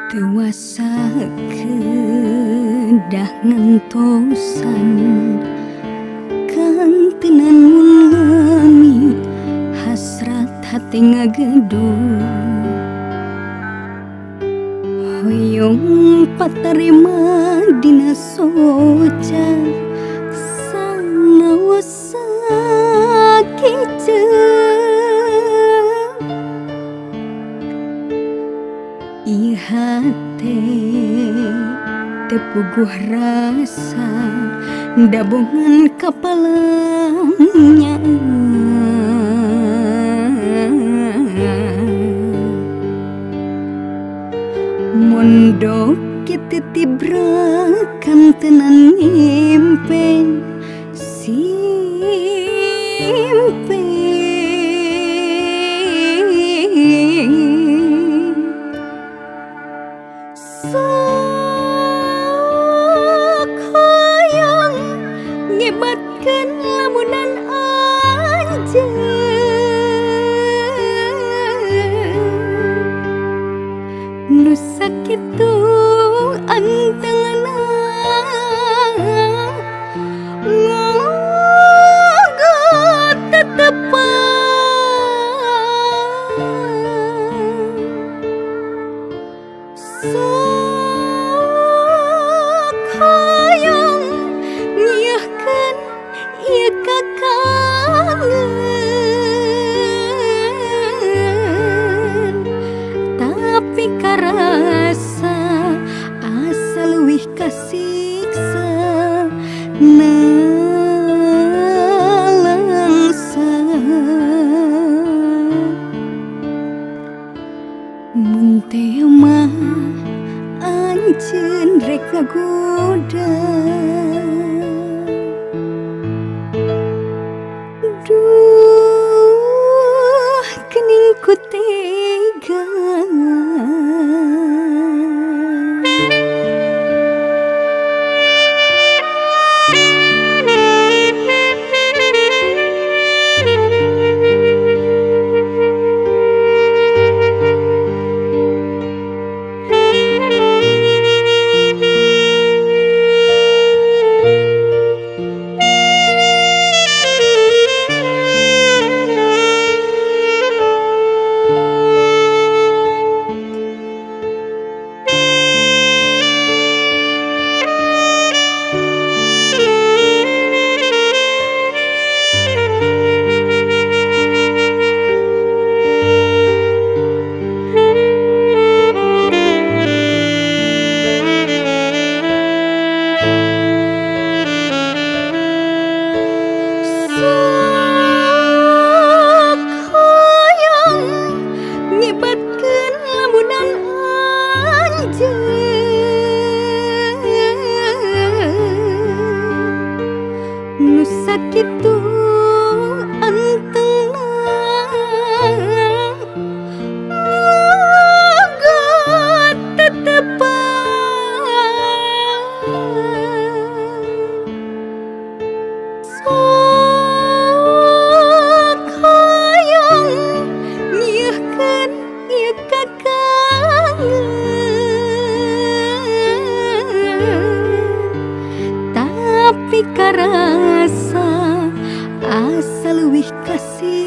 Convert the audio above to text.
Dewasa kedah ngentosan kang tenan ngami hasrat hati ngageduh hoyong patarima dina soca sangawasa kiceu hati tepuguh rasa dabungan kapalanya mondok kita tibrakan tenan nyimpen Sakayang ngebatkan lamunan aja nu sakitu antengna ngogot tetepan sakayang nyahkan ieu kakangen tapi karasa asa leuwih kasiksa nalangsa mun teh mah anjeun rek ngagoda duh geuning ku tega nu sakitu antengna ngogot tetepan sakayang nyahkan ieu kakangen tapi karasa asa leuwih kasih